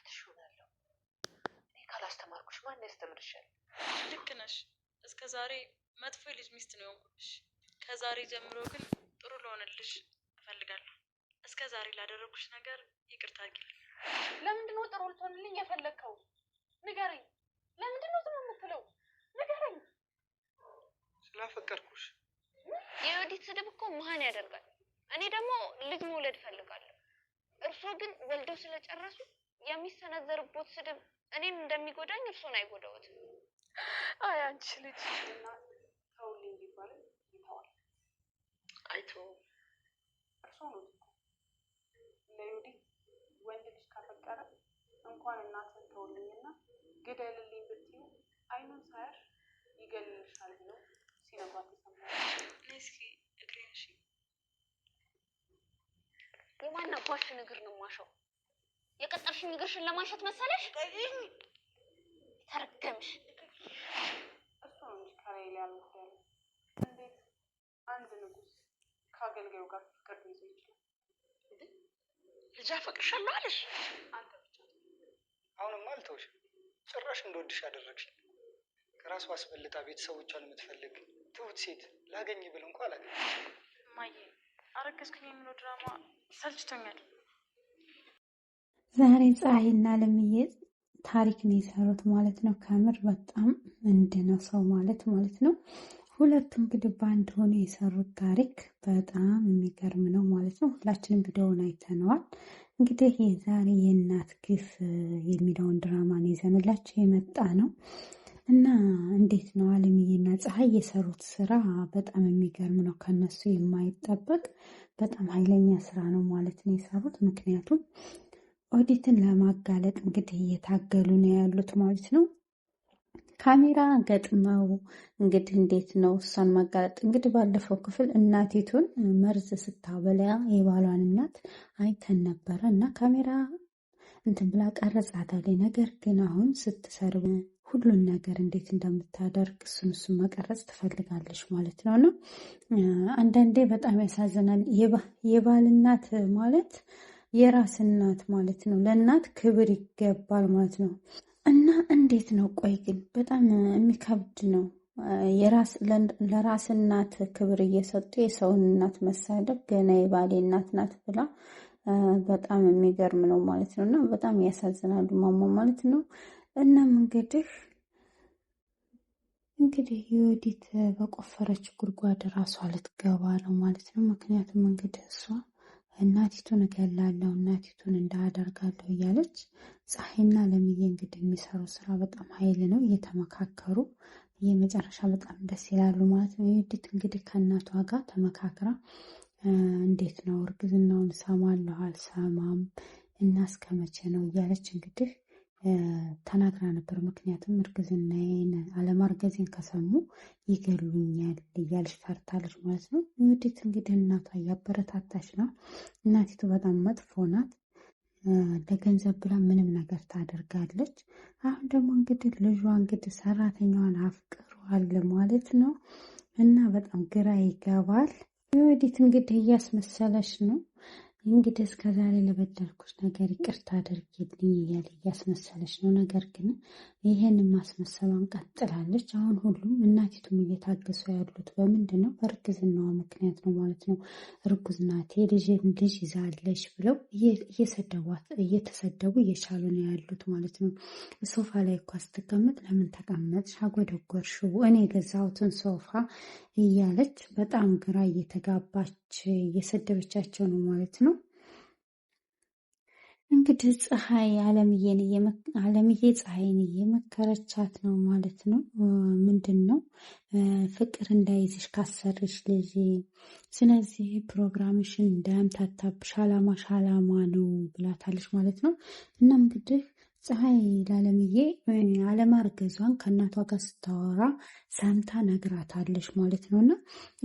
እውነትሽ ሆናለሁ። እኔ ካላስተማርኩሽ ማን ያስተምርሻል? ልክ ነሽ። እስከ ዛሬ መጥፎ የልጅ ሚስት ነው የሆንኩብሽ። ከዛሬ ጀምሮ ግን ጥሩ ልሆንልሽ እፈልጋለሁ። እስከ ዛሬ ላደረኩሽ ነገር ይቅርታ አድርጊልኝ። ለምንድን ነው ጥሩ ልትሆንልኝ የፈለግከው? ንገረኝ። ለምንድን ነው ዝም የምትለው? ንገረኝ። ስላፈቀርኩሽ። የወዲት ስድብ እኮ መሀን ያደርጋል። እኔ ደግሞ ልጅ መውለድ እፈልጋለሁ። እርሶ ግን ወልደው ስለጨረሱ የሚሰነዘርቦት ስድብ እኔን እንደሚጎዳኝ እርሶን አይጎዳዎትም። አይ አንቺ ልጅ እና ተውልኝ ቢባል ይተዋል። አይተውም። እርሶ ነው ለዮዲት ወንድ ልጅ ካፈቀረ እንኳን እናትን ተውልኝና ግደልልኝ ብትይው አይኑን ሳያሽ ይገልልሻል ብለው ሲነግሯት ይሰማል። እስኪ እግሬን እሺ። የማን አባሽን እግር ነው ማሸው? የቀጠርሽኝ እግርሽን ለማሸት መሰለሽ? ተረገምሽ። እሱ ነው እንጂ ከላይ ሊያሉት ያለ እንዴት አንድ ንጉስ ከአገልጋዩ ጋር ፍቅር ይዞ ይችላል? ልጅ አፈቅርሻለሁ አለሽ። አንተ ብቻ አሁንማ አልተውሽም። ጭራሽ እንደወድሽ አደረግሽ። ከራሷ አስበልጣ ቤተሰቦቿን የምትፈልግ ትሁት ሴት ላገኝ ብል እንኳ አላገኝ። እማዬ አረገዝኩኝ የሚለው ድራማ ሰልችቶኛል። ዛሬ ፀሐይና አለምዬ ታሪክ ነው የሰሩት ማለት ነው። ከምር በጣም ምንድነው ሰው ማለት ነው። ሁለቱም እንግዲህ በአንድ ሆኖ የሰሩት ታሪክ በጣም የሚገርም ነው ማለት ነው። ሁላችንም ቪዲዮውን አይተነዋል። እንግዲህ የዛሬ የእናት ግፍ የሚለውን ድራማን ይዘንላችሁ የመጣ ነው እና እንዴት ነው አለምዬና ፀሐይ የሰሩት ስራ በጣም የሚገርም ነው። ከነሱ የማይጠበቅ በጣም ኃይለኛ ስራ ነው ማለት ነው የሰሩት። ምክንያቱም ኦዲትን ለማጋለጥ እንግዲህ እየታገሉ ነው ያሉት ማለት ነው። ካሜራ ገጥመው እንግዲህ እንዴት ነው እሷን ማጋለጥ? እንግዲህ ባለፈው ክፍል እናቲቱን መርዝ ስታበላ የባሏን እናት አይተን ነበረ እና ካሜራ እንትን ብላ ቀረጻታለች። ነገር ግን አሁን ስትሰርብ ሁሉን ነገር እንዴት እንደምታደርግ እሱን መቀረጽ ትፈልጋለች ማለት ነው። እና አንዳንዴ በጣም ያሳዝናል። የባል እናት ማለት የራስ እናት ማለት ነው። ለእናት ክብር ይገባል ማለት ነው። እና እንዴት ነው ቆይ ግን በጣም የሚከብድ ነው። ለራስ እናት ክብር እየሰጡ የሰውን እናት መሳደብ፣ ገና የባሌ እናት ናት ብላ በጣም የሚገርም ነው ማለት ነው። እና በጣም ያሳዝናሉ ማማ ማለት ነው። እናም እንግዲህ የወዲት በቆፈረች ጉድጓድ ራሷ ልትገባ ነው ማለት ነው። ምክንያቱም እንግዲህ እሷ እናቲቱን እገላለሁ እናቲቱን እንዳደርጋለሁ እያለች ፀሐይና አለምዬ እንግዲህ የሚሰሩ ስራ በጣም ኃይል ነው። እየተመካከሩ የመጨረሻ በጣም ደስ ይላሉ ማለት ነው። የወዲት እንግዲህ ከእናቷ ጋር ተመካክራ እንዴት ነው እርግዝናውን እሰማለሁ አልሰማም እና እስከ መቼ ነው እያለች እንግዲህ ተናግራ ነበር። ምክንያቱም እርግዝናዬን አለማርገዜን ከሰሙ ይገሉኛል እያለች ፈርታለች ማለት ነው። የወዲት እንግዲህ እናቷ እያበረታታች ነው። እናቲቱ በጣም መጥፎ ናት። ለገንዘብ ብላ ምንም ነገር ታደርጋለች። አሁን ደግሞ እንግዲህ ልጇ እንግዲህ ሰራተኛዋን አፍቅሯል ማለት ነው እና በጣም ግራ ይገባል። የወዲት እንግዲህ እያስመሰለች ነው እንግዲህ እስከዛሬ ለበደልኩሽ ነገር ይቅርታ አድርጊልኝ እያለ እያስመሰለች ነው። ነገር ግን ይሄንን ማስመሰሏን ቀጥላለች። አሁን ሁሉም እናቲቱም እየታገሱ ያሉት በምንድን ነው? በእርግዝናዋ ምክንያት ነው ማለት ነው። እርጉዝ ናት ልጅ ይዛለች ብለው እየተሰደቡ እየቻሉ ነው ያሉት ማለት ነው። ሶፋ ላይ እኮ ስትቀመጥ ለምን ተቀመጥሽ? አጎደጎርሽው እኔ የገዛሁትን ሶፋ እያለች በጣም ግራ እየተጋባች እየሰደበቻቸው ነው ማለት ነው። እንግዲህ ፀሐይ አለምዬ ፀሐይን እየመከረቻት ነው ማለት ነው። ምንድን ነው ፍቅር እንዳይዝሽ ካሰርሽ ልጅ፣ ስለዚህ ፕሮግራምሽን እንዳያምታታብሽ አላማሽ አላማ ነው ብላታለች ማለት ነው። እናም እንግዲህ ፀሐይ ላለምዬ አለማርገዟን ከእናቷ ጋር ስታወራ ሰምታ ነግራታለች ማለት ነው። እና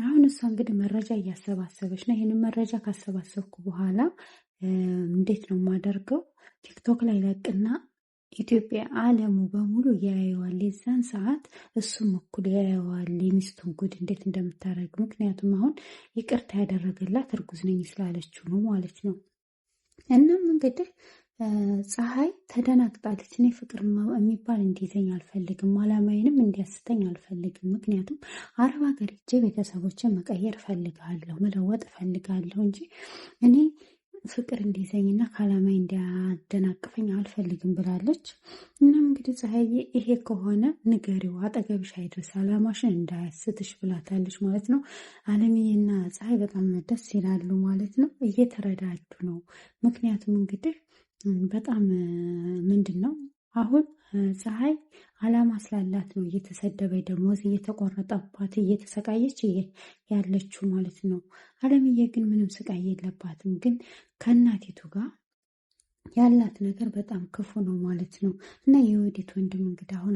አሁን እሷ እንግዲህ መረጃ እያሰባሰበች ነው። ይህንን መረጃ ካሰባሰብኩ በኋላ እንዴት ነው የማደርገው? ቲክቶክ ላይ ለቅና ኢትዮጵያ ዓለሙ በሙሉ ያየዋል። የዛን ሰዓት እሱም እኩል ያየዋል የሚስቱን ጉድ እንዴት እንደምታደርግ። ምክንያቱም አሁን ይቅርታ ያደረገላት እርጉዝ ነኝ ስላለችው ነው ማለት ነው። እናም እንግዲህ ፀሐይ ተደናግጣለች። እኔ ፍቅር የሚባል እንዲይዘኝ አልፈልግም፣ አላማዬንም እንዲያስተኝ አልፈልግም። ምክንያቱም አረብ ሀገር ሄጄ ቤተሰቦችን መቀየር እፈልጋለሁ፣ መለወጥ እፈልጋለሁ እንጂ እኔ ፍቅር እንዲይዘኝና ከአላማዬ እንዲያደናቅፈኝ አልፈልግም ብላለች። እናም እንግዲህ ፀሐዬ ይሄ ከሆነ ንገሪው፣ አጠገብሽ አይድረስ፣ አላማሽን እንዳያስትሽ ብላታለች ማለት ነው። አለምዬና ፀሐይ በጣም ደስ ይላሉ ማለት ነው። እየተረዳዱ ነው። ምክንያቱም እንግዲህ በጣም ምንድን ነው አሁን ፀሐይ አላማ ስላላት ነው እየተሰደበች ደሞዝ እየተቆረጠባት እየተሰቃየች ያለችው ማለት ነው። አለምዬ ግን ምንም ስቃይ የለባትም። ግን ከእናቲቱ ጋር ያላት ነገር በጣም ክፉ ነው ማለት ነው። እና የወዲት ወንድም እንግዲህ አሁን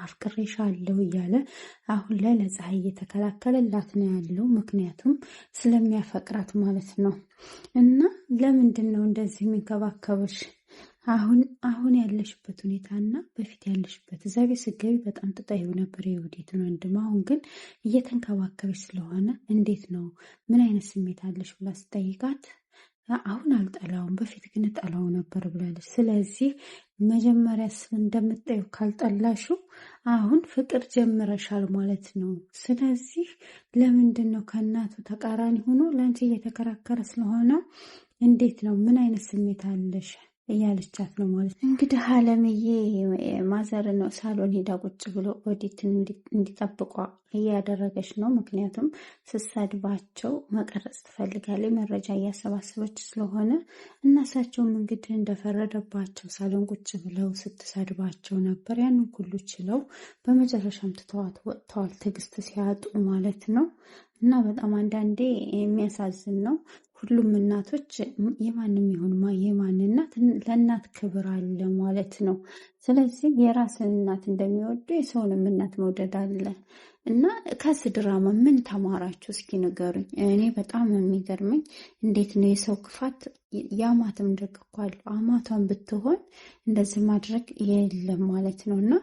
አፍቅሬሻለሁ እያለ አሁን ላይ ለፀሐይ እየተከላከለላት ነው ያለው። ምክንያቱም ስለሚያፈቅራት ማለት ነው። እና ለምንድን ነው እንደዚህ የሚንከባከብሽ? አሁን ያለሽበት ሁኔታ እና በፊት ያለሽበት እዛ ቤት ስትገቢ በጣም ትጠይው ነበር የወዲትን ወንድም። አሁን ግን እየተንከባከበች ስለሆነ እንዴት ነው ምን አይነት ስሜት አለሽ ብላ ስጠይቃት አሁን አልጠላውም፣ በፊት ግን እጠላው ነበር ብላለች። ስለዚህ መጀመሪያ እንደምጠዩ ካልጠላሹ አሁን ፍቅር ጀምረሻል ማለት ነው። ስለዚህ ለምንድን ነው ከእናቱ ተቃራኒ ሆኖ ለአንቺ እየተከራከረ ስለሆነ እንዴት ነው ምን አይነት ስሜት አለሽ እያለቻት ነው ማለት ነው። እንግዲህ አለምዬ ማዘር ነው ሳሎን ሄዳ ቁጭ ብሎ ኦዲትን እንዲጠብቋ እያደረገች ነው። ምክንያቱም ስትሰድባቸው መቀረጽ ትፈልጋለች፣ መረጃ እያሰባሰበች ስለሆነ እነሳቸውም እንግዲህ እንደፈረደባቸው ሳሎን ቁጭ ብለው ስትሰድባቸው ነበር። ያንን ሁሉ ችለው በመጨረሻም ትተዋት ወጥተዋል፣ ትዕግስት ሲያጡ ማለት ነው። እና በጣም አንዳንዴ የሚያሳዝን ነው። ሁሉም እናቶች የማንም ይሁን የማን እናት ለእናት ክብር አለ ማለት ነው። ስለዚህ የራስን እናት እንደሚወዱ የሰውንም እናት መውደድ አለ። እና ከዚህ ድራማ ምን ተማራችሁ እስኪ ንገሩኝ። እኔ በጣም የሚገርመኝ እንዴት ነው የሰው ክፋት የአማትም ደግ እኮ አለው። አማቷን ብትሆን እንደዚህ ማድረግ የለም ማለት ነው። እና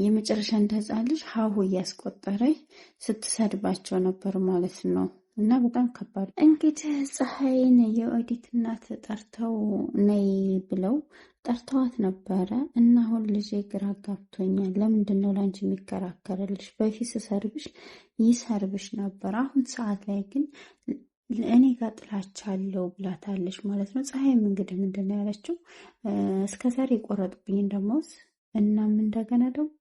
የመጨረሻ እንደዛ ልጅ ሀሁ እያስቆጠረኝ ስትሰድባቸው ነበር ማለት ነው። እና በጣም ከባድ እንግዲህ ፀሐይን የኦዲት እናት ጠርተው ነይ ብለው ጠርተዋት ነበረ። እና አሁን ልጄ ግራ ጋብቶኛል፣ ለምንድን ነው ለአንቺ የሚከራከርልሽ? በፊት ስሰርብሽ ይሰርብሽ ነበር፣ አሁን ሰዓት ላይ ግን እኔ ጋር ጥላቻ አለው ብላታለች ማለት ነው። ፀሐይም እንግዲህ ምንድን ነው ያለችው? እስከዛሬ የቆረጡብኝን ደሞዝ እናም እንደገና ደግሞ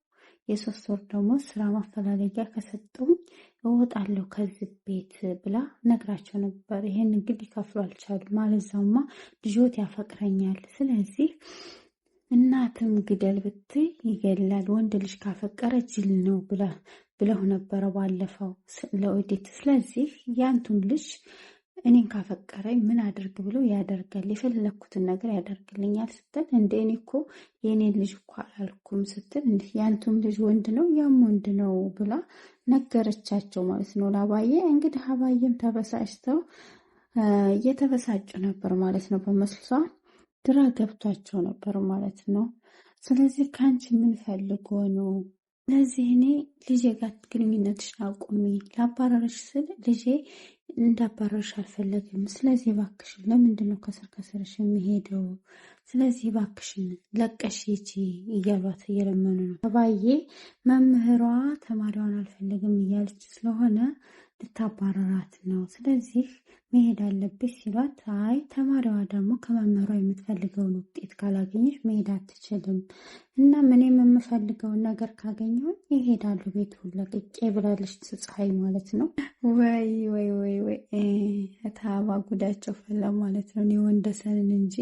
የ3 ወር ደሞዝ ስራ ማፈላለጊያ ከሰጠውኝ እወጣለሁ ከዚህ ቤት ብላ ነግራቸው ነበር። ይሄን ግን ሊከፍሉ አልቻሉም። ማለዛውማ ልጆት ያፈቅረኛል፣ ስለዚህ እናትም ግደል ብትይ ይገላል፣ ወንድ ልጅ ካፈቀረ ጅል ነው ብለው ነበረ ባለፈው ለኦዲት። ስለዚህ ያንቱን ልጅ እኔን ካፈቀረኝ ምን አድርግ ብሎ ያደርጋል፣ የፈለግኩትን ነገር ያደርግልኛል ስትል እንደ እኔ እኮ የእኔን ልጅ እኮ አላልኩም ስትል ያንቱም ልጅ ወንድ ነው ያም ወንድ ነው ብላ ነገረቻቸው ማለት ነው ለአባዬ። እንግዲህ አባዬም ተበሳጭተው እየተበሳጩ ነበር ማለት ነው። በመስሏ ግራ ገብቷቸው ነበር ማለት ነው። ስለዚህ ከአንቺ ምን ፈልጎ ነው? ስለዚህ እኔ ልጄ ጋር ግንኙነትሽን አቁሚ፣ ላባረረሽ ስል ልጄ እንዳባረርሽ አልፈለግም። ስለዚህ እባክሽን ለምንድን ነው ከስር ከስርሽ የሚሄደው? ስለዚህ እባክሽን ለቀሽ ሂጂ እያሏት እየለመኑ ነው። አባዬ መምህሯ ተማሪዋን አልፈልግም እያለች ስለሆነ ልታባረራት ነው። ስለዚህ መሄድ አለብሽ ሲሏት፣ አይ ተማሪዋ ደግሞ ከመምህሯ የምትፈልገውን ውጤት ካላገኘች መሄድ አትችልም እና እኔም የምፈልገውን ነገር ካገኘሁ ይሄዳሉ ቤቱን ለቅቄ ብላለች ፀሐይ ማለት ነው። ወይ ወይ ወይ ወይ ታባ ጉዳቸው ፈላ ማለት ነው። እኔ ወንደሰንን እንጂ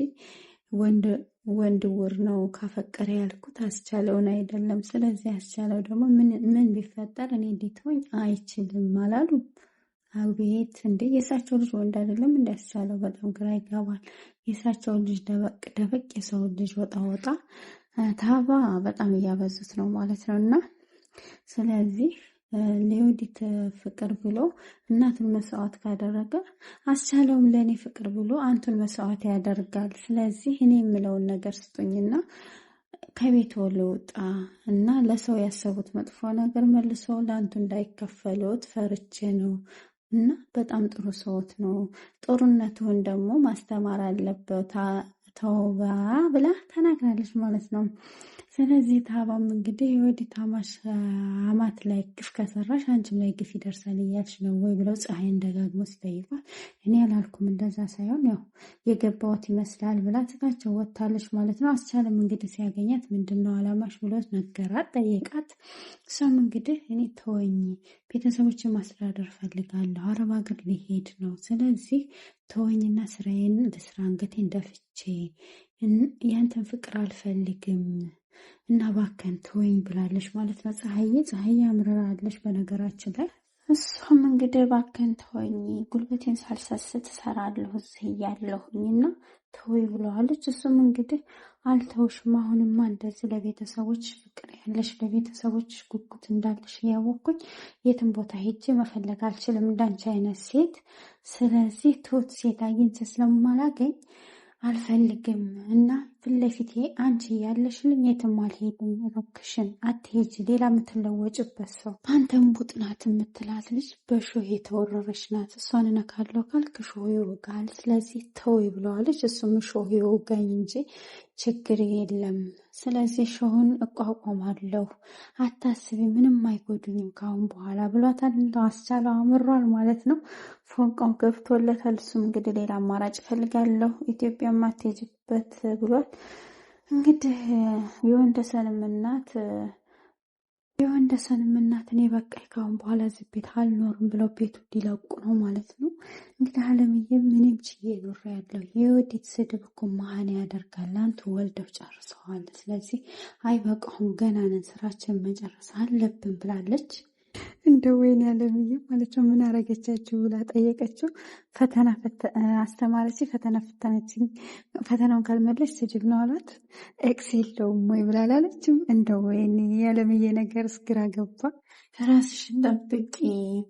ወንድ ውር ነው ካፈቀረ ያልኩት አስቻለውን አይደለም። ስለዚህ አስቻለው ደግሞ ምን ቢፈጠር እኔ ሊተወኝ አይችልም አላሉ። አቤት እንዴ! የእሳቸው ልጅ ወንድ አይደለም እንዲያስቻለው በጣም ግራ ይገባል። የእሳቸው ልጅ ደበቅ የሰው ልጅ ወጣ ታባ በጣም እያበዙት ነው ማለት ነው። እና ስለዚህ ለዮዲት ፍቅር ብሎ እናቱን መስዋዕት ካደረገ አስቻለውም ለእኔ ፍቅር ብሎ አንቱን መስዋዕት ያደርጋል። ስለዚህ እኔ የምለውን ነገር ስጡኝና ከቤት ልውጣ እና ለሰው ያሰቡት መጥፎ ነገር መልሶ ለአንቱ እንዳይከፈሉት ፈርቼ ነው። እና በጣም ጥሩ ሰውት ነው። ጦርነቱን ደግሞ ማስተማር አለበት። ተውባ ብላ ተናግራለች ማለት ነው። ስለዚህ ታባም እንግዲህ የወዲት አማት ላይ ግፍ ከሰራሽ አንቺም ላይ ግፍ ይደርሳል እያልሽ ነው ወይ ብለው ፀሐይን ደጋግሞ ሲጠይቋት እኔ ያላልኩም እንደዛ ሳይሆን ያው የገባዎት ይመስላል ብላ ትታቸው ወጥታለች ማለት ነው። አስቻለም እንግዲህ ሲያገኛት ምንድን ነው አላማሽ ብሎ ነገራት፣ ጠየቃት። እሷም እንግዲህ እኔ ተወኝ፣ ቤተሰቦችን ማስተዳደር ፈልጋለሁ፣ አረብ ሀገር ሊሄድ ነው። ስለዚህ ተወኝና ስራዬን ለስራ አንገቴን ደፍቼ ያንተን ፍቅር አልፈልግም እና ባከን ተወኝ ብላለች ማለት ነው። ፀሐዬ አምርራለች በነገራችን ላይ። እሷም እንግዲህ ባከን ተወኝ፣ ጉልበቴን ሳልሰስት እሰራለሁ እዚህ እያለሁኝ እና ተወኝ ብለዋለች። እሱም እንግዲህ አልተውሽም፣ አሁንማ እንደዚህ ለቤተሰቦች ፍቅር ያለሽ ለቤተሰቦች ጉጉት እንዳለሽ እያወቅኩኝ የትም ቦታ ሄጄ መፈለግ አልችልም እንዳንቺ አይነት ሴት። ስለዚህ ትሁት ሴት አግኝቼ ስለማላገኝ አልፈልግም እና ፊት ለፊቴ አንቺ ያለሽልኝ የትም አልሄድም። እባክሽን አትሄጂ፣ ሌላ የምትለወጭበት ሰው አንተም ቡጥ ናት የምትላት ልጅ በሾህ የተወረረች ናት። እሷን እነካለሁ ካልክ ሾህ ይወጋል። ስለዚህ ተወይ ብለዋለች። እሱም ሾህ ይወጋኝ እንጂ ችግር የለም፣ ስለዚህ ሾሁን እቋቋማለሁ፣ አታስቢ፣ ምንም አይጎዱኝም ካሁን በኋላ ብሏታል። አስቻለው አምሯል ማለት ነው። ፎንቃው ገብቶለታል። እሱም እንግዲህ ሌላ አማራጭ እፈልጋለሁ ኢትዮጵያ ማትሄጅበት ብሏል። እንግዲህ የወንደሰንም እናት እኔ በቃ ካሁን በኋላ እዚህ ቤት አልኖርም ብለው ቤቱ ሊለቁ ነው ማለት ነው። እንግዲህ አለምዬም እኔም ችዬ ኖር ያለው የወዲት ስድብ እኮ መሀን ያደርጋል። አንቱ ወልደው ጨርሰዋል። ስለዚህ አይበቃሁም፣ ገና ነን፣ ስራችን መጨረስ አለብን ብላለች። እንደ ወይን አለምዬ ማለት ነው። ምን አረገቻችሁ ብላ ጠየቀችው። ፈተና አስተማረች፣ ፈተና ፈተነችኝ፣ ፈተናውን ካልመለሽ ስድብ ነው አሏት። ኤክስ የለውም ወይ ብላ አላለችም። እንደ ወይን የአለምዬ ነገር እስግራ ገባ። ራስሽን ጠብቂ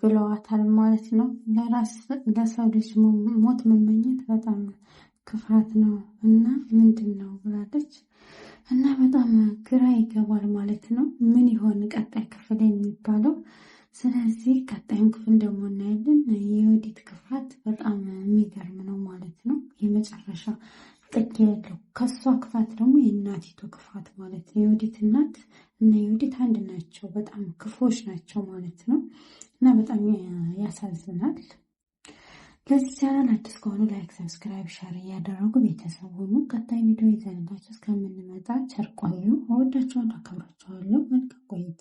ብለዋታል ማለት ነው። ለሰው ልጅ ሞት መመኘት በጣም ክፋት ነው እና ምንድን ነው ብላለች። እና በጣም ግራ ይገባል ማለት ነው። ምን ይሆን ቀጣይ ክፍል የሚባለው? ስለዚህ ቀጣዩን ክፍል ደግሞ እናያለን። የወዲት ክፋት በጣም የሚገርም ነው ማለት ነው። የመጨረሻ ጥግ ያለው ከሷ ክፋት ደግሞ የእናቲቱ ክፋት ማለት ነው። የወዲት እናት እና የወዲት አንድ ናቸው። በጣም ክፎች ናቸው ማለት ነው። እና በጣም ያሳዝናል። ለዚህ ቻናል አዲስ ከሆኑ ላይክ፣ ሰብስክራይብ፣ ሸር እያደረጉ ቤተሰብ ሁኑ። ቀጣይ ቪዲዮ ይዘንላችሁ እስከምንመጣ ቸር ቆዩ። እወዳችኋለሁ፣ አከብራችኋለሁ። መልካም ቆይታ